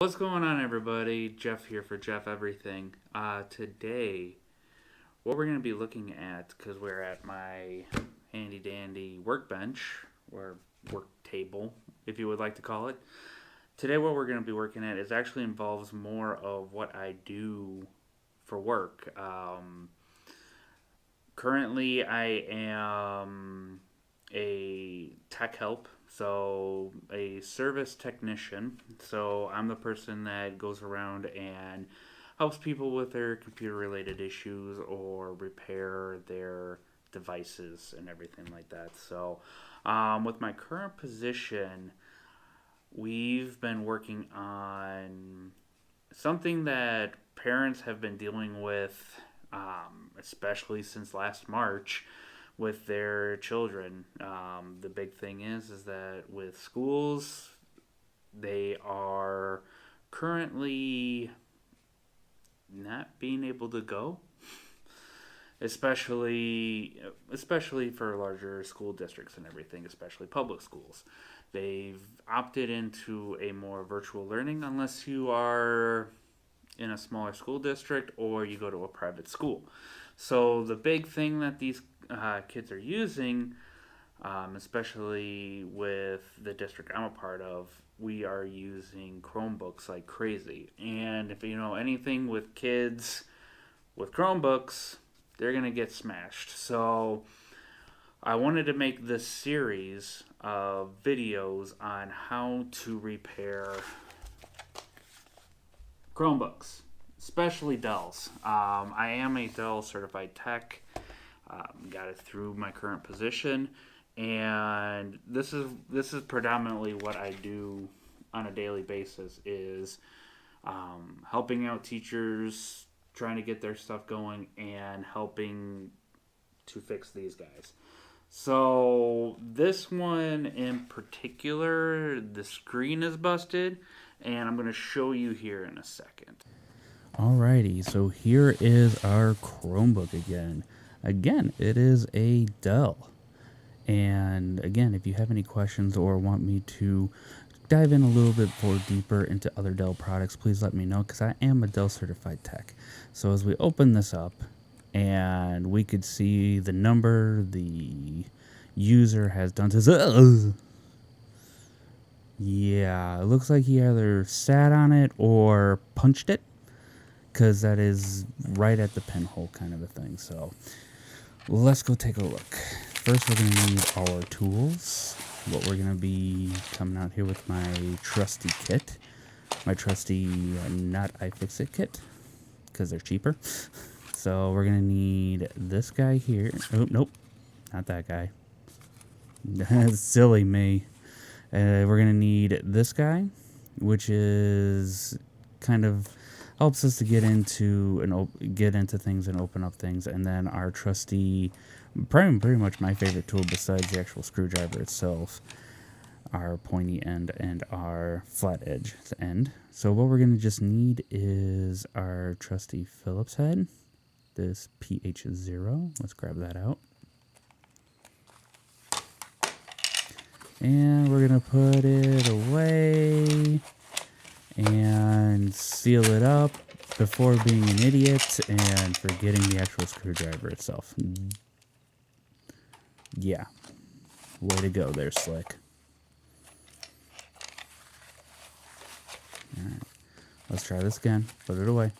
What's going on, everybody? Jeff here for Jeff Everything. Today, what we're going to be looking at, because we're at my handy dandy workbench, or work table, if you would like to call it. Today, what we're going to be working at is actually involves more of what I do for work. Currently, I am a tech help, so a service technician. So I'm the person that goes around and helps people with their computer related issues or repair their devices and everything like that. So, with my current position, we've been working on something that parents have been dealing with, especially since last March, with their children. The big thing is that with schools, they are currently not being able to go, especially for larger school districts and everything, especially public schools. They've opted into a more virtual learning unless you are in a smaller school district or you go to a private school. So the big thing that these kids are using, especially with the district I'm a part of, we are using Chromebooks like crazy. And if you know anything with kids with Chromebooks, they're going to get smashed. So I wanted to make this series of videos on how to repair Chromebooks, especially Dells. I am a Dell certified tech. Got it through my current position, and this is predominantly what I do on a daily basis is helping out teachers, trying to get their stuff going, and helping to fix these guys. So this one in particular, the screen is busted, and I'm going to show you here in a second. Alrighty, so here is our Chromebook again. Again, it is a Dell. And again, if you have any questions or want me to dive in a little bit more deeper into other Dell products, please let me know because I am a Dell certified tech. So as we open this up, and we could see the number the user has done to... Yeah, it looks like he either sat on it or punched it, because that is right at the pinhole kind of a thing. So let's go take a look. First, we're going to need our tools. What we're going to be coming out here with my trusty kit. My trusty not iFixit kit, because they're cheaper. So we're going to need this guy here. Oh, nope, not that guy. That's silly me. We're going to need this guy, which is kind of helps us to get into things and open up things. And then our trusty, pretty much my favorite tool besides the actual screwdriver itself, our pointy end and our flat edge end. So what we're going to just need is our trusty Phillips head, this PH0. Let's grab that out. And we're going to put it away and seal it up before being an idiot and forgetting the actual screwdriver itself. Yeah. Way to go there, Slick. Alright. Let's try this again. Put it away.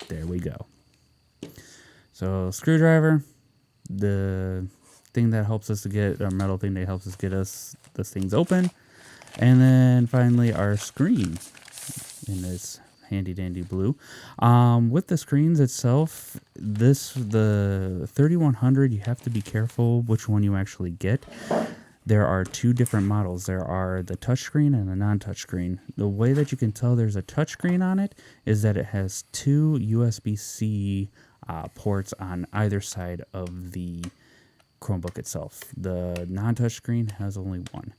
There we go. So, screwdriver, the thing that helps us to get, our metal thing that helps us get us this things open. And then finally our screen in this handy dandy blue. With the screens itself, the 3100, you have to be careful which one you actually get. There are two different models. There are the touchscreen and the non-touchscreen. The way that you can tell there's a touchscreen on it is that it has two USB-C ports on either side of the Chromebook itself. The non-touchscreen has only one.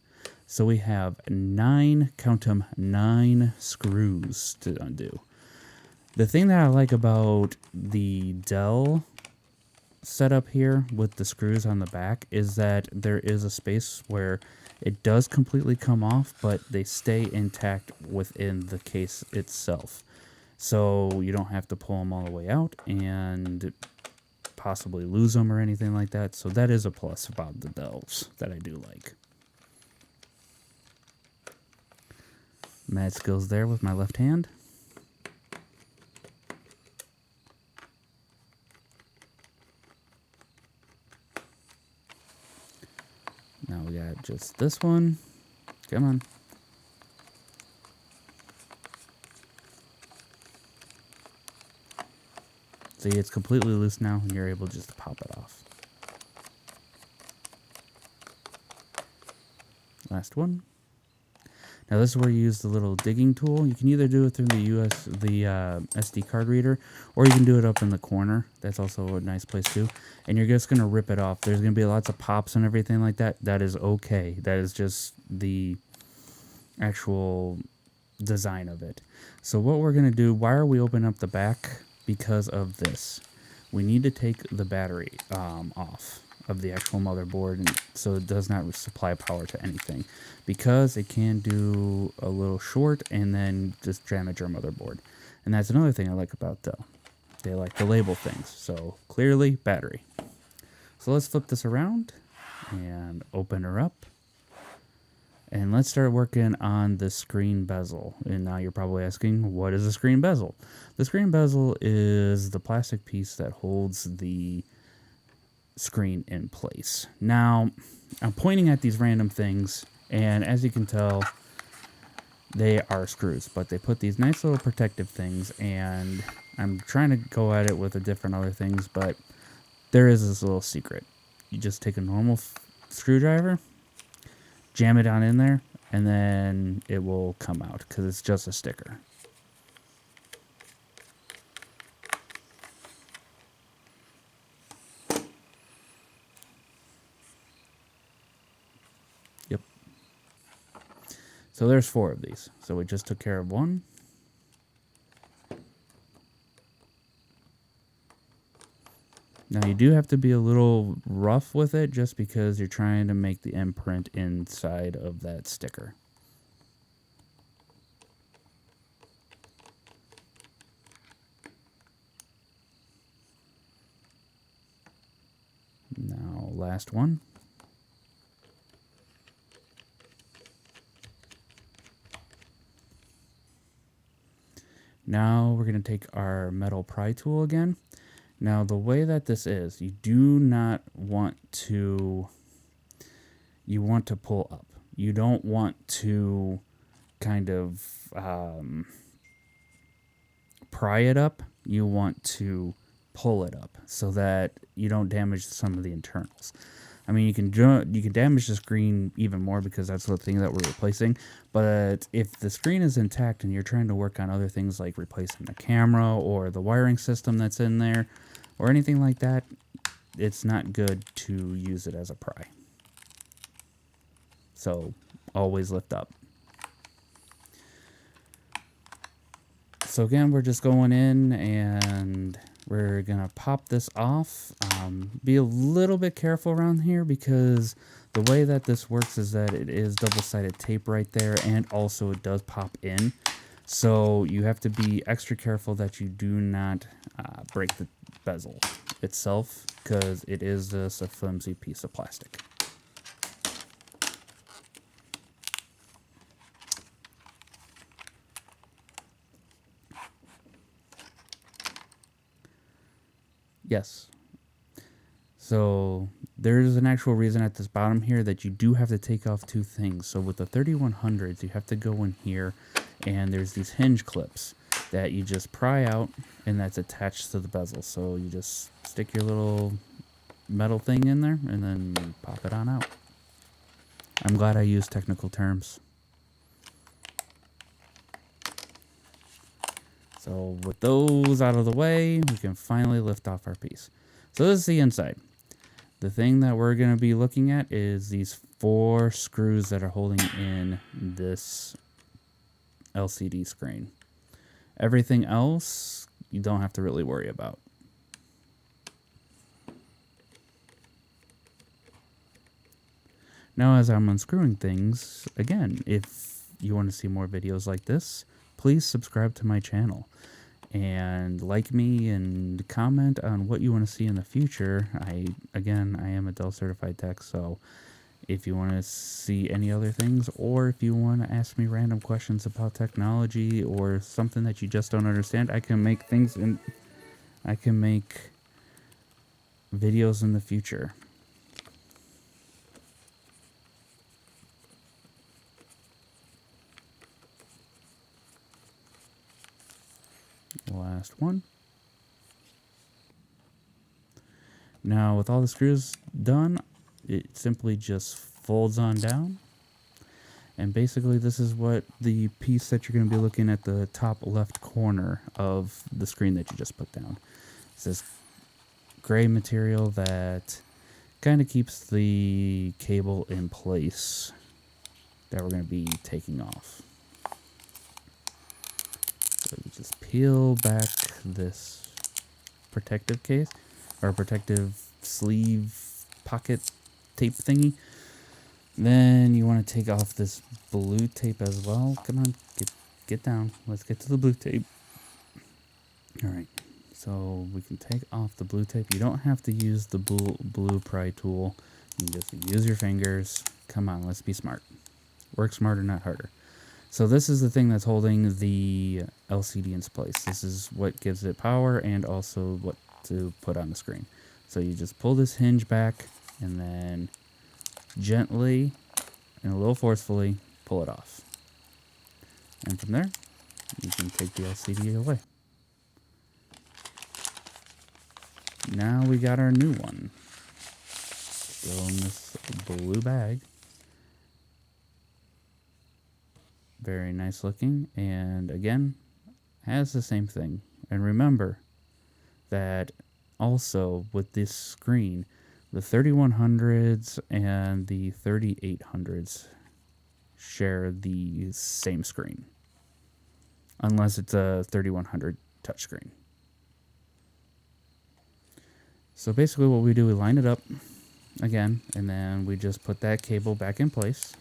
So we have 9 screws to undo. The thing that I like about the Dell setup here with the screws on the back is that there is a space where It does completely come off, but they stay intact within the case itself. So you don't have to pull them all the way out and possibly lose them or anything like that. So that is a plus about the Dells that I do like. Mad skills there with my left hand. Now we got just this one. Come on. See, it's completely loose now, and you're able just to pop it off. Last one. Now this is where you use the little digging tool. You can either do it through the SD card reader, or you can do it up in the corner. That's also a nice place too. And you're just gonna rip it off. There's gonna be lots of pops and everything like that. That is okay. That is just the actual design of it. So what we're gonna do, why are we opening up the back? Because of this. We need to take the battery off of the actual motherboard, and so it does not supply power to anything, because it can do a little short and then just damage your motherboard. And that's another thing I like about Dell. They like to label things. So clearly battery. So let's flip this around and open her up. And let's start working on the screen bezel. And now you're probably asking, what is a screen bezel? The screen bezel is the plastic piece that holds the screen in place. Now, I'm pointing at these random things, and as you can tell, they are screws, but they put these nice little protective things, and I'm trying to go at it with the different other things, but there is this little secret. You just take a normal screwdriver, jam it on in there, and then it will come out because it's just a sticker. Yep. So there's 4 of these. So we just took care of one. Now you do have to be a little rough with it just because you're trying to make the imprint inside of that sticker. Now last one. Now we're going to take our metal pry tool again. Now the way that this is, you do not want to, you want to pull up. You don't want to kind of pry it up. You want to pull it up so that you don't damage some of the internals. I mean, you can damage the screen even more because that's the thing that we're replacing. But if the screen is intact and you're trying to work on other things like replacing the camera or the wiring system that's in there or anything like that, it's not good to use it as a pry. So always lift up. So again, we're just going in and we're gonna pop this off. Be a little bit careful around here because the way that this works is that it is double-sided tape right there, and also it does pop in. So you have to be extra careful that you do not break the bezel itself, because it is just a flimsy piece of plastic. Yes. So there's an actual reason at this bottom here that you do have to take off 2 things. So with the 3100s, you have to go in here, and there's these hinge clips that you just pry out, and that's attached to the bezel. So you just stick your little metal thing in there, and then you pop it on out. I'm glad I used technical terms. So with those out of the way, we can finally lift off our piece. So this is the inside. The thing that we're going to be looking at is these 4 screws that are holding in this LCD screen. Everything else, you don't have to really worry about. Now, as I'm unscrewing things, again, if you want to see more videos like this, please subscribe to my channel and like me and comment on what you want to see in the future. I am a Dell certified tech, so if you want to see any other things, or if you want to ask me random questions about technology or something that you just don't understand, I can make videos in the future. Last one. Now, with all the screws done, it simply just folds on down. And basically, this is what the piece that you're going to be looking at the top left corner of the screen that you just put down. It's this gray material that kind of keeps the cable in place that we're going to be taking off. So you just peel back this protective case, or protective sleeve pocket tape thingy. Then you want to take off this blue tape as well. Come on, get down. Let's get to the blue tape. Alright, so we can take off the blue tape. You don't have to use the blue pry tool. You can just use your fingers. Come on, let's be smart. Work smarter, not harder. So this is the thing that's holding the LCD in place. This is what gives it power and also what to put on the screen. So you just pull this hinge back and then gently and a little forcefully pull it off. And from there, you can take the LCD away. Now we got our new one. Still in this blue bag. Very nice looking, and again, has the same thing. And remember that also with this screen, the 3100s and the 3800s share the same screen, unless it's a 3100 touchscreen. So basically what we do, we line it up again, and then we just put that cable back in place.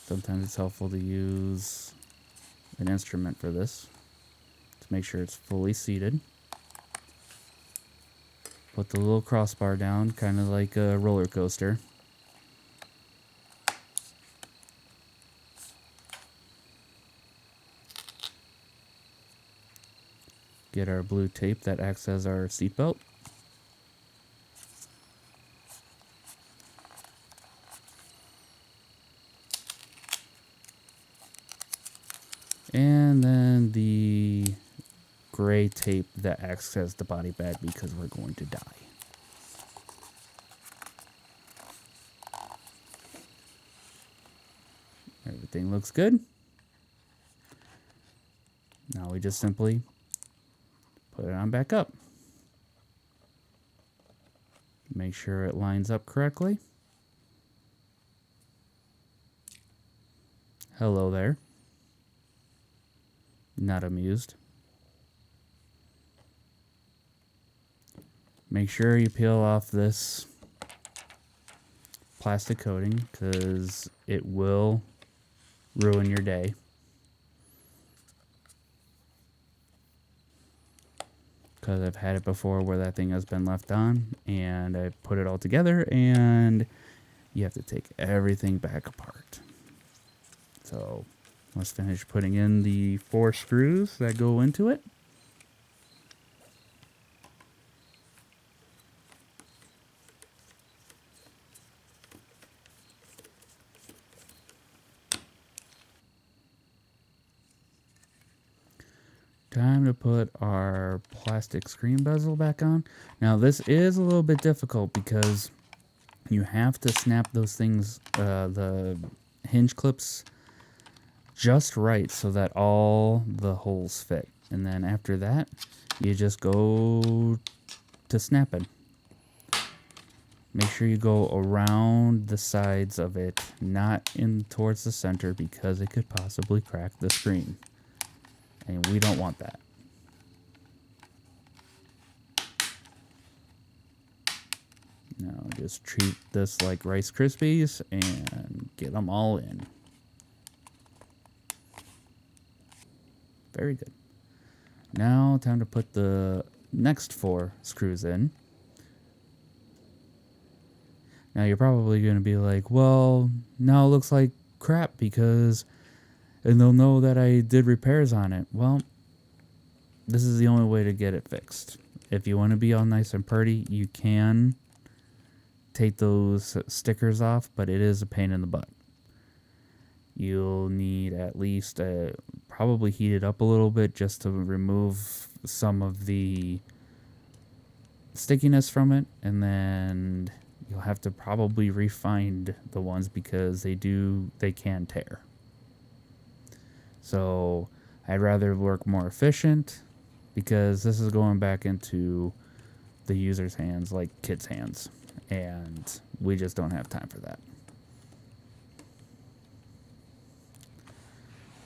Sometimes it's helpful to use an instrument for this to make sure it's fully seated. Put the little crossbar down, kind of like a roller coaster. Get our blue tape that acts as our seatbelt. And then the gray tape that acts as the body bag because we're going to die. Everything looks good. Now we just simply put it on back up. Make sure it lines up correctly. Hello there. Not amused. Make sure you peel off this plastic coating because it will ruin your day. Because I've had it before where that thing has been left on and I put it all together and you have to take everything back apart. So let's finish putting in the 4 screws that go into it. Time to put our plastic screen bezel back on. Now this is a little bit difficult because you have to snap those things, the hinge clips, just right so that all the holes fit. And then after that, you just go to snapping. Make sure you go around the sides of it, not in towards the center because it could possibly crack the screen. and we don't want that. Now just treat this like Rice Krispies and get them all in. Very good. Now time to put the next 4 screws in. Now you're probably going to be like, well, now it looks like crap because, and they'll know that I did repairs on it. Well, this is the only way to get it fixed. If you want to be all nice and pretty, you can take those stickers off, but it is a pain in the butt. You'll need at least probably heat it up a little bit just to remove some of the stickiness from it, and then you'll have to probably refind the ones because they can tear. So I'd rather work more efficient because this is going back into the user's hands, like kids' hands, and we just don't have time for that.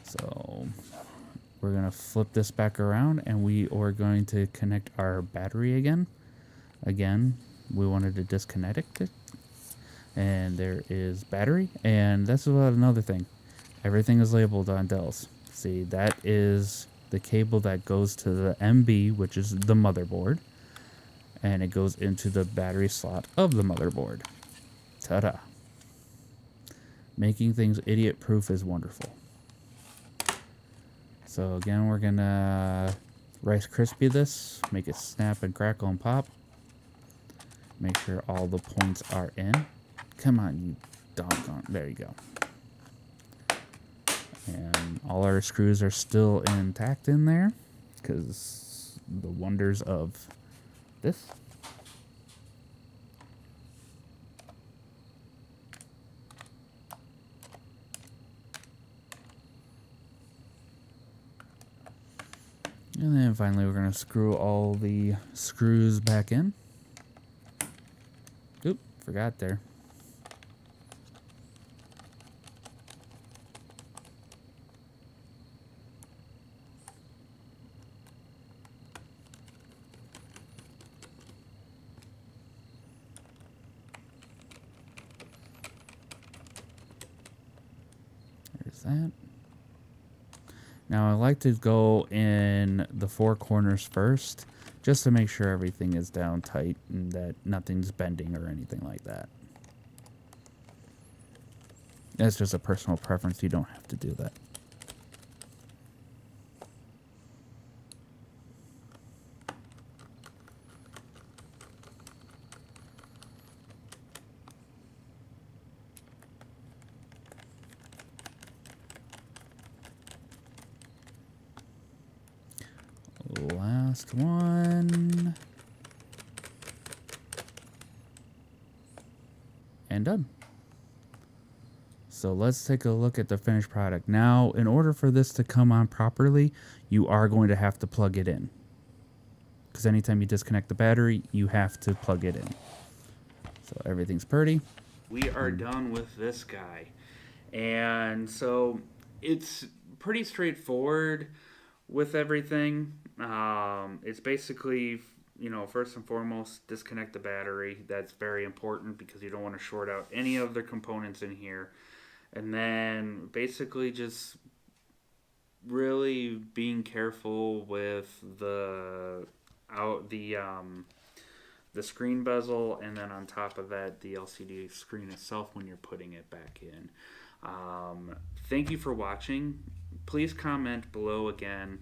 So we're going to flip this back around and we are going to connect our battery again. Again, we wanted to disconnect it. And there is battery. And that's about another thing. Everything is labeled on Dells. See, that is the cable that goes to the MB, which is the motherboard. And it goes into the battery slot of the motherboard. Ta-da. Making things idiot-proof is wonderful. So again, we're gonna Rice Krispie this, make it snap and crackle and pop. Make sure all the points are in. Come on, you doggone. There you go. And all our screws are still intact in there because the wonders of this. And then finally we're going to screw all the screws back in. Oop, forgot there. There's that. Now I like to go in the 4 corners first, just to make sure everything is down tight and that nothing's bending or anything like that. That's just a personal preference. You don't have to do that. Last one. And done. So let's take a look at the finished product. Now, in order for this to come on properly, you are going to have to plug it in. Because anytime you disconnect the battery, you have to plug it in. So everything's pretty. We are done with this guy. And so it's pretty straightforward with everything. It's basically, first and foremost, disconnect the battery. That's very important because you don't want to short out any of the components in here. And then basically just really being careful with the screen bezel, and then on top of that, the LCD screen itself when you're putting it back in. Thank you for watching. Please comment below again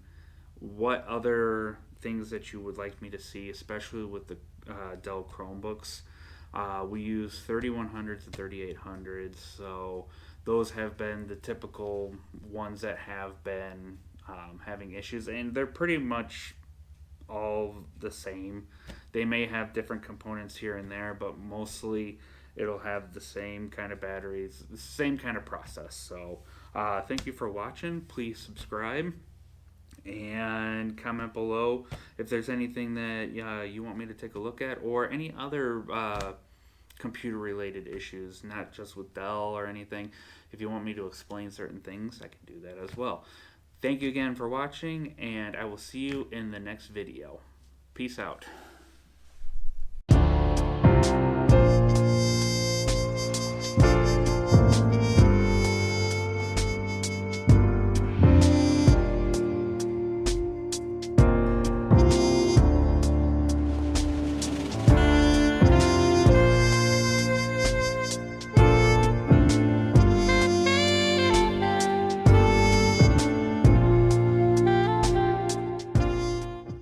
what other things that you would like me to see, especially with the Dell Chromebooks. We use 3100s and 3800s, so those have been the typical ones that have been having issues, and they're pretty much all the same. They may have different components here and there, but mostly it'll have the same kind of batteries, the same kind of process. So thank you for watching. Please subscribe and comment below if there's anything that you want me to take a look at, or any other computer related issues, not just with Dell or anything. If you want me to explain certain things, I can do that as well. Thank you again for watching, and I will see you in the next video. Peace out.